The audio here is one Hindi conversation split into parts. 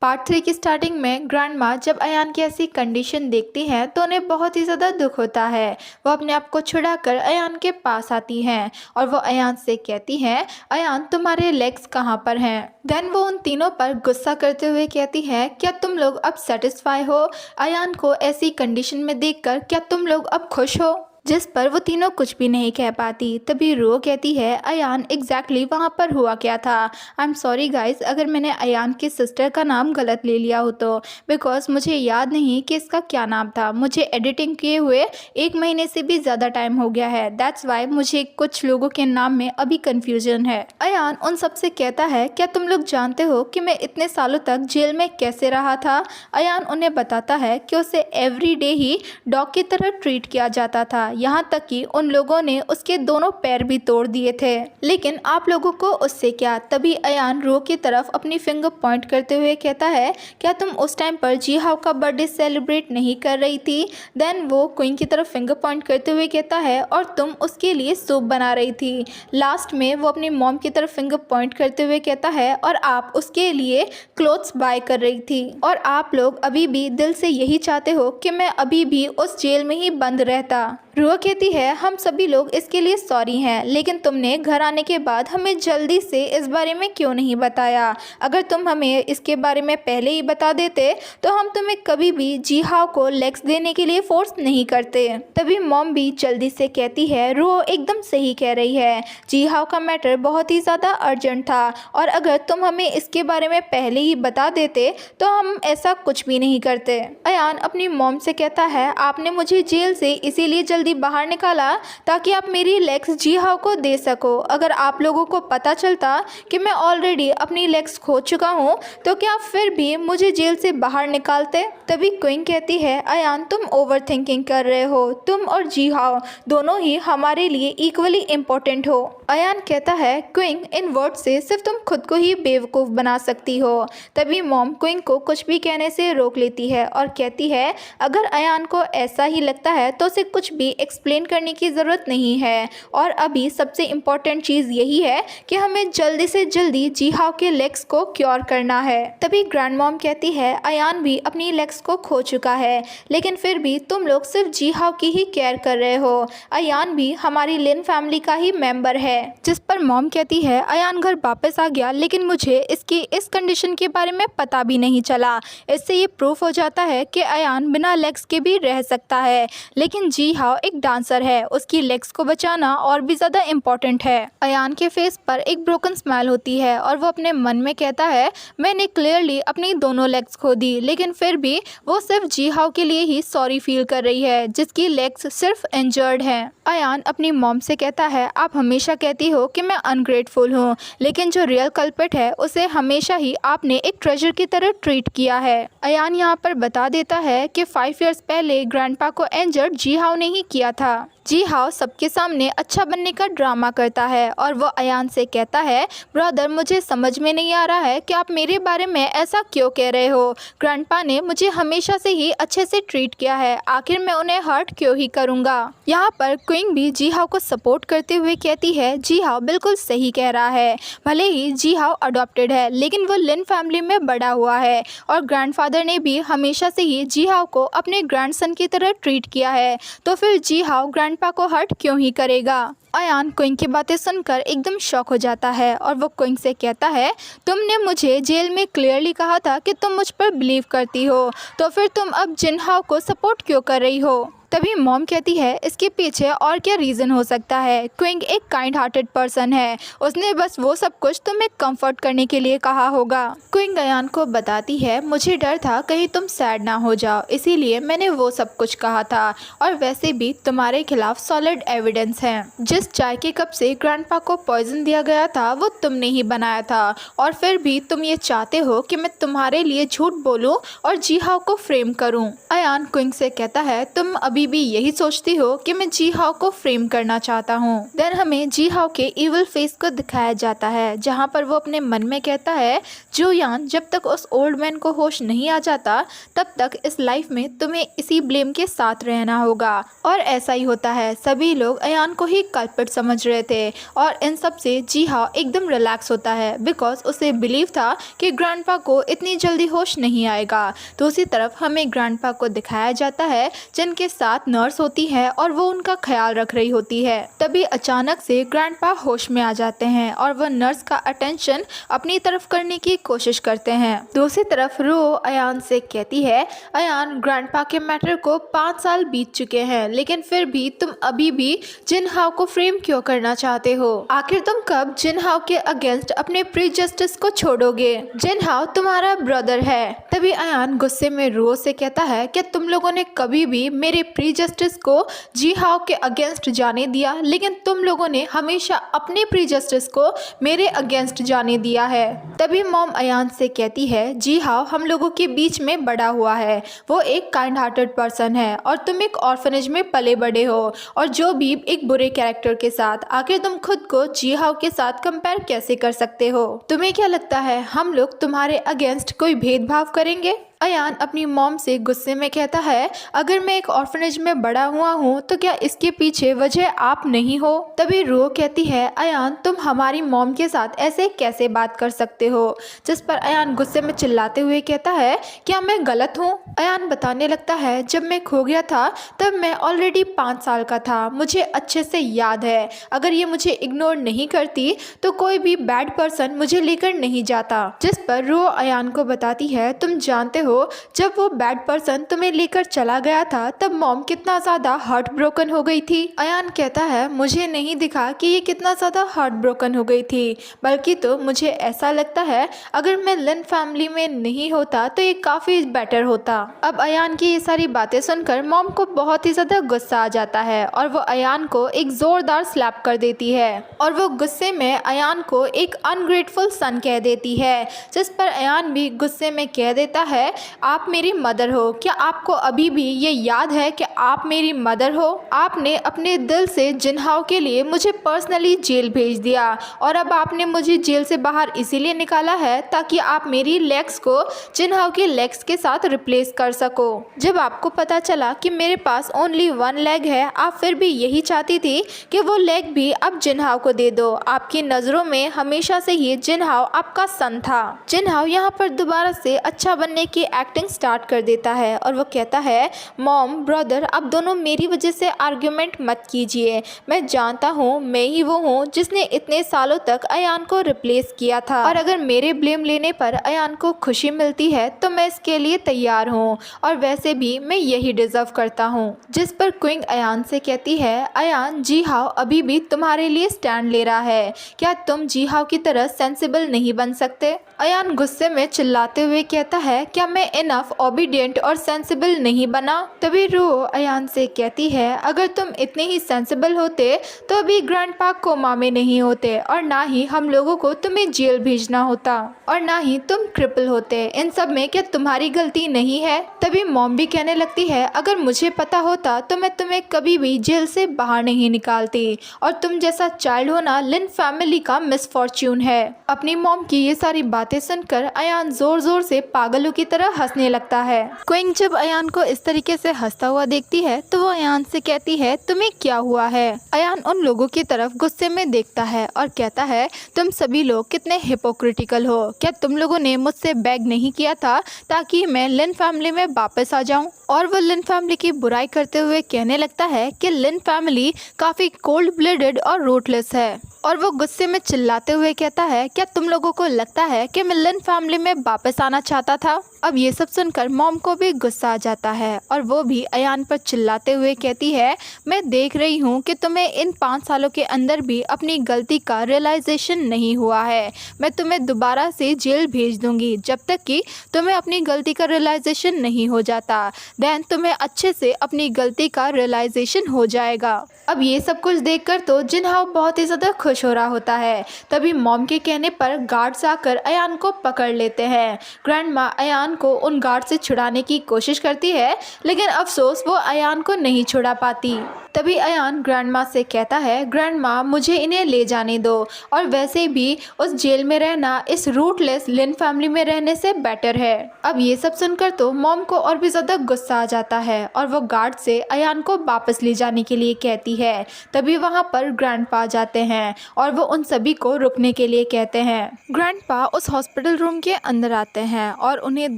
पार्ट 3 की स्टार्टिंग में ग्रैंडमा जब अयान की ऐसी कंडीशन देखती हैं तो उन्हें बहुत ही ज़्यादा दुख होता है। वो अपने आप को छुड़ाकर अयान के पास आती हैं और वो अयान से कहती हैं, अयान तुम्हारे लेग्स कहाँ पर हैं। देन वो उन तीनों पर गुस्सा करते हुए कहती है, क्या तुम लोग अब सेटिस्फाई हो अयान को ऐसी कंडीशन में देखकर? क्या तुम लोग अब खुश हो? जिस पर वो तीनों कुछ भी नहीं कह पाती। तभी रो कहती है, अयान एग्जैक्टली वहाँ पर हुआ क्या था? आई एम सॉरी गाइस अगर मैंने अयान की सिस्टर का नाम गलत ले लिया हो तो, बिकॉज मुझे याद नहीं कि इसका क्या नाम था। मुझे एडिटिंग किए हुए 1 महीने से भी ज़्यादा टाइम हो गया है, दैट्स वाई मुझे कुछ लोगों के नाम में अभी कन्फ्यूजन है। अयान उन सबसे कहता है, क्या तुम लोग जानते हो कि मैं इतने सालों तक जेल में कैसे रहा था? अयान उन्हें बताता है कि उसे एवरी डे ही डॉग की तरह ट्रीट किया जाता था, यहाँ तक कि उन लोगों ने उसके दोनों पैर भी तोड़ दिए थे। लेकिन आप लोगों को उससे क्या? तभी अयान रो की तरफ अपनी फिंगर पॉइंट करते हुए कहता है, क्या तुम उस टाइम पर जी हाउ का बर्थडे सेलिब्रेट नहीं कर रही थी? देन वो क्वीन की तरफ फिंगर पॉइंट करते हुए कहता है, और तुम उसके लिए सूप बना रही थी। लास्ट में वो अपनी मॉम की तरफ फिंगर पॉइंट करते हुए कहता है, और आप उसके लिए क्लोथ्स बाय कर रही थी। और आप लोग अभी भी दिल से यही चाहते हो कि मैं अभी भी उस जेल में ही बंद रहता। रुआ कहती है, हम सभी लोग इसके लिए सॉरी हैं, लेकिन तुमने घर आने के बाद हमें जल्दी से इस बारे में क्यों नहीं बताया? अगर तुम हमें इसके बारे में पहले ही बता देते तो हम तुम्हें कभी भी जी हाउ को लेग्स देने के लिए फोर्स नहीं करते। तभी मॉम भी जल्दी से कहती है, रुआ एकदम सही कह रही है, जी हाउ का मैटर बहुत ही ज़्यादा अर्जेंट था और अगर तुम हमें इसके बारे में पहले ही बता देते तो हम ऐसा कुछ भी नहीं करते। अयान अपनी मॉम से कहता है, आपने मुझे जेल से इसीलिए जल्दी बाहर निकाला ताकि आप मेरी लेग्स जी हाउ को दे सको। अगर आप लोगों को पता चलता कि मैं ऑलरेडी अपनी लेग्स खो चुका हूँ तो क्या फिर भी मुझे जेल से बाहर निकालते? तभी क्वीन कहती है, अयान तुम ओवर थिंकिंग कर रहे हो, तुम और जी हाउ दोनों ही हमारे लिए इक्वली इम्पोर्टेंट हो। अयान कहता है, क्वीन इन वर्ड से सिर्फ तुम खुद को ही बेवकूफ़ बना सकती हो। तभी मॉम क्वीन को कुछ भी कहने से रोक लेती है और कहती है, अगर अयान को ऐसा ही लगता है तो उसे कुछ भी एक्सप्लेन करने की ज़रूरत नहीं है और अभी सबसे इम्पॉर्टेंट चीज़ यही है कि हमें जल्दी से जल्दी जी हाउ के लेग्स को क्योर करना है। तभी ग्रैंड मॉम कहती है, अयान भी अपनी लेग्स को खो चुका है, लेकिन फिर भी तुम लोग सिर्फ जी हाउ की ही केयर कर रहे हो। अयान भी हमारी लिन फैमिली का ही मेंबर है। जिस पर मॉम कहती है, अयान घर वापस आ गया लेकिन मुझे इसकी इस कंडीशन के बारे में पता भी नहीं चला। इससे ये प्रूफ हो जाता है कि अयान बिना लेग्स के भी रह सकता है, लेकिन जी हाउ एक डांसर है, उसकी लेग्स को बचाना और भी ज़्यादा इम्पोर्टेंट है। अयान के फेस पर एक ब्रोकन स्माइल होती है और वो अपने मन में कहता है, मैंने क्लियरली अपनी दोनों लेग्स खो दी, लेकिन फिर भी वो सिर्फ जी हाउ के लिए ही सॉरी फील कर रही है जिसकी लेग्स सिर्फ इंजर्ड हैं। अयान अपनी मॉम से कहता है, आप हमेशा कहती हो कि मैं अनग्रेटफुल हूँ, लेकिन जो रियल कल्प्रिट है उसे हमेशा ही आपने एक ट्रेजर की तरह ट्रीट किया है। अयान यहाँ पर बता देता है कि 5 इयर्स पहले ग्रैंडपा को इंजर्ड जी हाउ ने ही किया था। जी हाउ सबके सामने अच्छा बनने का ड्रामा करता है और वो अयान से कहता है, ब्रदर मुझे समझ में नहीं आ रहा है कि आप मेरे बारे में ऐसा क्यों कह रहे हो। ग्रैंडपा ने मुझे हमेशा से ही अच्छे से ट्रीट किया है, आखिर मैं उन्हें हर्ट क्यों ही करूँगा। यहाँ पर क्वीन भी जी हाउ को सपोर्ट करते हुए कहती है, जी हाउ बिल्कुल सही कह रहा है, भले ही जी हाउ अडॉप्टेड है लेकिन वो लिन फैमिली में बड़ा हुआ है और ग्रैंडफादर ने भी हमेशा से ही जी हाउ को अपने ग्रैंडसन की तरह ट्रीट किया है, तो फिर जी हाउ ग्रैंडपा को हर्ट क्यों ही करेगा। अयान क्वीन की बातें सुनकर एकदम शॉक हो जाता है और वो क्वीन से कहता है, तुमने मुझे जेल में क्लियरली कहा था कि तुम मुझ पर बिलीव करती हो, तो फिर तुम अब जिन हाउ को सपोर्ट क्यों कर रही हो? तभी मॉम कहती है, इसके पीछे और क्या रीज़न हो सकता है? क्विंग एक काइंड हार्टेड पर्सन है, उसने बस वो सब कुछ तुम्हें कंफर्ट करने के लिए कहा होगा। क्विंग अयान को बताती है, मुझे डर था कहीं तुम सैड ना हो जाओ, इसीलिए मैंने वो सब कुछ कहा था और वैसे भी तुम्हारे खिलाफ सॉलिड एविडेंस है। जिस चाय के कप से ग्रैंडपा को पॉइजन दिया गया था वो तुमने ही बनाया था और फिर भी तुम ये चाहते हो कि मैं तुम्हारे लिए झूठ बोलूँ और जी हाउ को फ्रेम करूँ। अयान क्विंग से कहता है, तुम अभी अभी भी यही सोचती हो कि मैं जी हाओ को फ्रेम करना चाहता हूँ। देन हमें जी हाओ के इविल फेस को दिखाया जाता है, जहाँ पर वो अपने मन में कहता है, जो यान जब तक उस ओल्ड मैन को होश नहीं आ जाता तब तक इस लाइफ में तुम्हें इसी ब्लेम के साथ रहना होगा। और ऐसा ही होता है, सभी लोग अयान को ही कल्प्रिट समझ रहे थे और इन सब से जी हाओ एकदम रिलैक्स होता है, बिकॉज उसे बिलीव था कि ग्रैंडपा को इतनी जल्दी होश नहीं आएगा। दूसरी तरफ हमें ग्रैंडपा को दिखाया जाता है जिनके साथ नर्स होती है और वो उनका ख्याल रख रही होती है। तभी अचानक से ग्रैंडपा होश में आ जाते हैं और वह नर्स का अटेंशन अपनी तरफ करने की कोशिश करते हैं। दूसरी तरफ रो अयान से कहती है, अयान ग्रैंडपा के मैटर को 5 साल बीत चुके हैं, लेकिन फिर भी तुम अभी भी जिन हाओ को फ्रेम क्यों करना चाहते हो? आखिर तुम कब जिन हाओ के अगेंस्ट अपने प्रीजस्टिस को छोड़ोगे? जिन हाओ तुम्हारा ब्रदर है। तभी अयान गुस्से में रो से कहता है कि तुम लोगों ने कभी भी मेरे प्रीजस्टिस को जी हाओ के अगेंस्ट जाने दिया, लेकिन तुम लोगों ने हमेशा अपने प्रीजस्टिस को मेरे अगेंस्ट जाने दिया है। तभी मॉम अयान से कहती है, जी हाओ हम लोगों के बीच में बड़ा हुआ है, वो एक काइंड हार्टेड पर्सन है और तुम एक ऑर्फनेज में पले बड़े हो और जो भी एक बुरे कैरेक्टर के साथ। आखिर तुम खुद को जी हाओ के साथ कंपेयर कैसे कर सकते हो? तुम्हें क्या लगता है हम लोग तुम्हारे अगेंस्ट कोई भेदभाव करेंगे? अयान अपनी मॉम से गुस्से में कहता है, अगर मैं एक ऑर्फनेज में बड़ा हुआ हूँ तो क्या इसके पीछे वजह आप नहीं हो? तभी रो कहती है, अयान तुम हमारी मॉम के साथ ऐसे कैसे बात कर सकते हो? जिस पर अयान गुस्से में चिल्लाते हुए कहता है, क्या मैं गलत हूँ? अयान बताने लगता है, जब मैं खो गया था तब मैं ऑलरेडी 5 साल का था, मुझे अच्छे से याद है। अगर ये मुझे इग्नोर नहीं करती तो कोई भी बैड पर्सन मुझे लेकर नहीं जाता। जिस पर रो अयान को बताती है, तुम जानते हो जब वो बैड पर्सन तुम्हें लेकर चला गया था तब मॉम कितना ज्यादा हार्ट ब्रोकन हो गई थी। अयान कहता है, मुझे नहीं दिखा कि ये कितना ज्यादा हार्ट ब्रोकन हो गई थी, बल्कि तो मुझे ऐसा लगता है अगर मैं लिन फैमिली में नहीं होता तो ये काफी बेटर होता। अब अयान की ये सारी बातें सुनकर मॉम को बहुत ही ज्यादा गुस्सा आ जाता है और वो अयान को एक जोरदार स्लैप कर देती है और वो गुस्से में अयान को एक अनग्रेटफुल सन कह देती है। जिस पर अयान भी गुस्से में कह देता है, आप मेरी मदर हो, क्या आपको अभी भी ये याद है कि आप मेरी मदर हो? आपने अपने दिल से जिन हाओ के लिए मुझे पर्सनली जेल भेज दिया और अब आपने मुझे जेल से बाहर इसीलिए निकाला है ताकि आप मेरी लेग्स को जिन हाओ के लेग्स के साथ रिप्लेस कर सको। जब आपको पता चला कि मेरे पास ओनली 1 लेग है, आप फिर भी यही चाहती थी कि वो लेग भी अब जिन हाओ को दे दो। आपकी नज़रों में हमेशा से ही जिन हाओ आपका सन था। जिन हाओ यहाँ पर दोबारा से अच्छा बनने की एक्टिंग स्टार्ट कर देता है और वो कहता है, मॉम ब्रदर आप दोनों मेरी वजह से आर्ग्यूमेंट मत कीजिए, मैं जानता हूँ मैं ही वो हूँ जिसने इतने सालों तक अयान को रिप्लेस किया था और अगर मेरे ब्लेम लेने पर अयान को खुशी मिलती है तो मैं इसके लिए तैयार हूँ और वैसे भी मैं यही डिजर्व करता हूँ। जिस पर क्विंग अयान से कहती है, अयान जी हाओ अभी भी तुम्हारे लिए स्टैंड ले रहा है, क्या तुम जी हाओ की तरह सेंसिबल नहीं बन सकते? अयान गुस्से में चिल्लाते हुए कहता है, क्या मैं इनफ ओबीडियंट और सेंसिबल नहीं बना? तभी रो अयान से कहती है, अगर तुम इतने ही सेंसिबल होते तो अभी ग्रैंडपा कोमा में नहीं होते और ना ही हम लोगों को तुम्हें जेल भेजना होता और ना ही तुम क्रिपल होते। इन सब में क्या तुम्हारी गलती नहीं है? तभी मॉम भी कहने लगती है, अगर मुझे पता होता तो मैं तुम्हें कभी भी जेल से बाहर नहीं निकालती और तुम जैसा चाइल्ड होना लिन फैमिली का मिसफॉर्च्यून है। अपनी मॉम की ये सारी बातें सुनकर अयान जोर जोर से पागलों की तरह हंसने लगता है। क्विंग जब अयान को इस तरीके से हंसता हुआ देखती है तो वो अयान से कहती है, तुम्हें क्या हुआ है? अयान उन लोगों की तरफ गुस्से में देखता है और कहता है, तुम सभी लोग कितने हिपोक्रिटिकल हो, क्या तुम लोगों ने मुझसे बेग नहीं किया था ताकि मैं लिन फैमिली में वापस आ जाऊं? और वो लिन फैमिली की बुराई करते हुए कहने लगता है कि लिन फैमिली काफ़ी कोल्ड ब्लडेड और रूटलेस है और वो गुस्से में चिल्लाते हुए कहता है, क्या तुम लोगों को लगता है कि मैं लिन फैमिली में वापस आना चाहता था? अब ये सब सुनकर मॉम को भी गुस्सा आ जाता है और वो भी अयान पर चिल्लाते हुए कहती है, मैं देख रही हूँ कि तुम्हें इन 5 सालों के अंदर भी अपनी गलती का रियलाइजेशन नहीं हुआ है। मैं तुम्हें दोबारा से जेल भेज दूंगी जब तक कि तुम्हें अपनी गलती का रियलाइजेशन नहीं हो जाता। देन तुम्हें अच्छे से अपनी गलती का रियलाइजेशन हो जाएगा। अब ये सब कुछ देखकर तो जिनहाओ बहुत ही ज़्यादा खुश हो रहा होता है। तभी मॉम के कहने पर गार्ड्स आकर अयान को पकड़ लेते हैं। ग्रैंडमा अयान को उन गार्ड से छुड़ाने की कोशिश करती है, लेकिन अफसोस वो अयान को नहीं छुड़ा पाती। तभी अयान ग्रैंडमा से कहता है, ग्रैंडमा मुझे इन्हें ले जाने दो, और वैसे भी उस जेल में रहना इस रूटलेस लिन फैमिली में रहने से बेटर है। अब ये सब सुनकर तो मॉम को और भी ज़्यादा गुस्सा आ जाता है और वो गार्ड से अयान को वापस ले जाने के लिए कहती है। तभी वहाँ पर ग्रैंडपा जाते हैं और वो उन सभी को रुकने के लिए कहते हैं। ग्रैंडपा उस हॉस्पिटल रूम के अंदर आते हैं और उन्हें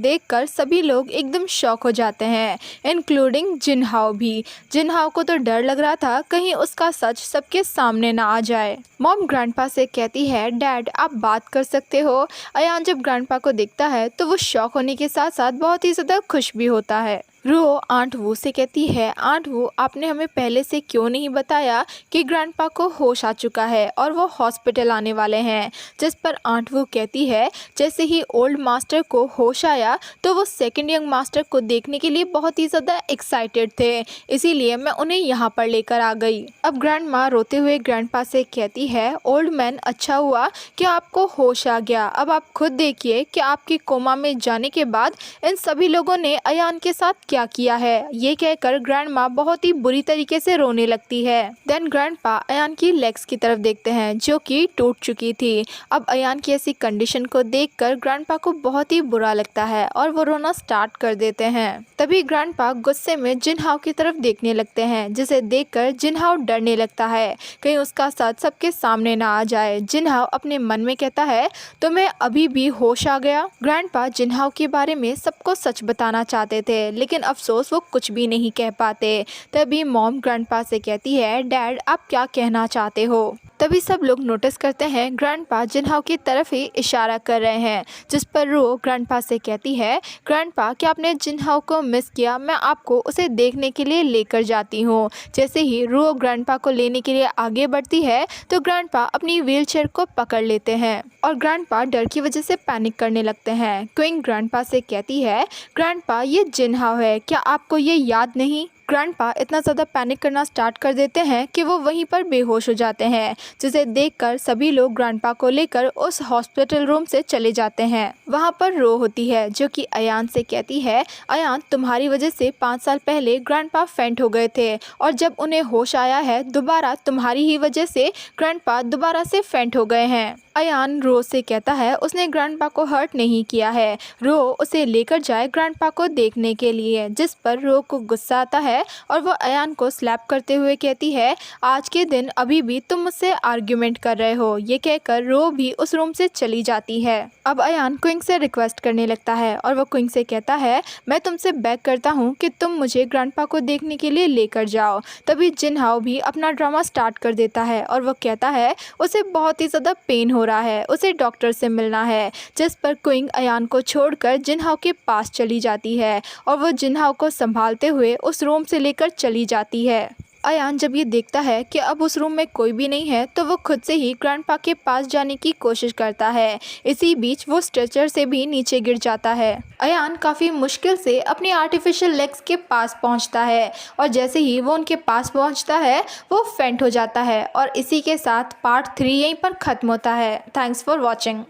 देखकर सभी लोग एकदम शॉक हो जाते हैं, इंक्लूडिंग जिनहाओ भी। जिनहाओ को तो डर लग रहा था कहीं उसका सच सबके सामने ना आ जाए। मॉम ग्रैंडपा से कहती है, डैड आप बात कर सकते हो। अयान जब ग्रैंडपा को देखता है तो वो शॉक होने के साथ साथ बहुत ही ज़्यादा खुश भी होता है। रो आंट वू से कहती है, आंट वू आपने हमें पहले से क्यों नहीं बताया कि ग्रैंडपा को होश आ चुका है और वो हॉस्पिटल आने वाले हैं। जिस पर आंट वू कहती है, जैसे ही ओल्ड मास्टर को होश आया तो वो सेकंड यंग मास्टर को देखने के लिए बहुत ही ज़्यादा एक्साइटेड थे, इसीलिए मैं उन्हें यहाँ पर लेकर आ गई। अब ग्रैंडमा रोते हुए ग्रैंडपा से कहती है, ओल्ड मैन अच्छा हुआ कि आपको होश आ गया। अब आप खुद देखिए कि आपके कोमा में जाने के बाद इन सभी लोगों ने अयान के साथ क्या किया है। ये कहकर ग्रैंडमा बहुत ही बुरी तरीके से रोने लगती है। देन ग्रैंडपा अयान की लेग्स की तरफ देखते हैं जो कि टूट चुकी थी। अब अयान की ऐसी कंडीशन को देखकर ग्रैंडपा को बहुत ही बुरा लगता है और वो रोना स्टार्ट कर देते हैं। तभी ग्रैंडपा गुस्से में जिनहाओ की तरफ देखने लगते हैं, जिसे देखकर जिनहाओ डरने लगता है कहीं उसका साथ सबके सामने ना आ जाए। जिनहाओ अपने मन में कहता है, तुम्हें अभी भी होश आ गया। ग्रैंडपा जिनहाओ के बारे में सबको सच बताना चाहते थे, लेकिन अफसोस वो कुछ भी नहीं कह पाते। तभी मॉम ग्रैंडपा से कहती है, डैड आप क्या कहना चाहते हो। तभी सब लोग नोटिस करते हैं ग्रैंडपा जिनहाओ की तरफ ही इशारा कर रहे हैं, जिस पर रो ग्रैंडपा से कहती है, ग्रैंडपा क्या आपने जिनहाओ को मिस किया, मैं आपको उसे देखने के लिए लेकर जाती हूँ। जैसे ही रो ग्रैंडपा को लेने के लिए आगे बढ़ती है तो ग्रैंडपा अपनी व्हीलचेयर को पकड़ लेते हैं और ग्रैंडपा डर की वजह से पैनिक करने लगते हैं। क्विंग ग्रैंडपा से कहती है, ग्रैंडपा ये जिनहाओ है, क्या आपको ये याद नहीं। ग्रैंडपा इतना ज़्यादा पैनिक करना स्टार्ट कर देते हैं कि वो वहीं पर बेहोश हो जाते हैं, जिसे देखकर सभी लोग ग्रैंडपा को लेकर उस हॉस्पिटल रूम से चले जाते हैं। वहाँ पर रो होती है जो कि अयान से कहती है, अयान तुम्हारी वजह से 5 साल पहले ग्रैंडपा फेंट हो गए थे और जब उन्हें होश आया है दोबारा तुम्हारी ही वजह से ग्रैंडपा दोबारा से फेंट हो गए हैं। अयान रो से कहता है उसने ग्रैंडपा को हर्ट नहीं किया है, रो उसे लेकर जाए ग्रैंडपा को देखने के लिए। जिस पर रो को गुस्सा आता है और वो अयान को स्लैप करते हुए कहती है, आज के दिन अभी भी तुम मुझसे आर्ग्यूमेंट कर रहे हो। ये कहकर रो भी उस रूम से चली जाती है। अब अयान क्विंग से रिक्वेस्ट करने लगता है और वो क्विंग से कहता है, मैं तुमसे बेग करता हूँ कि तुम मुझे ग्रैंडपा को देखने के लिए लेकर जाओ। तभी जिनहाओ भी अपना ड्रामा स्टार्ट कर देता है और वो कहता है उसे बहुत ही ज़्यादा पेन हो रहा है, उसे डॉक्टर से मिलना है। जिस पर क्विंग अयान को छोड़कर जिनहाओ के पास चली जाती है और वो जिनहाओ को संभालते हुए उस रूम से लेकर चली जाती है। अयान जब ये देखता है कि अब उस रूम में कोई भी नहीं है तो वो खुद से ही ग्रैंडपा के पास जाने की कोशिश करता है। इसी बीच वो स्ट्रेचर से भी नीचे गिर जाता है। अयान काफ़ी मुश्किल से अपनी आर्टिफिशियल लेग्स के पास पहुंचता है और जैसे ही वो उनके पास पहुंचता है वो फेंट हो जाता है और इसी के साथ पार्ट 3 यहीं पर ख़त्म होता है। Thanks for watching.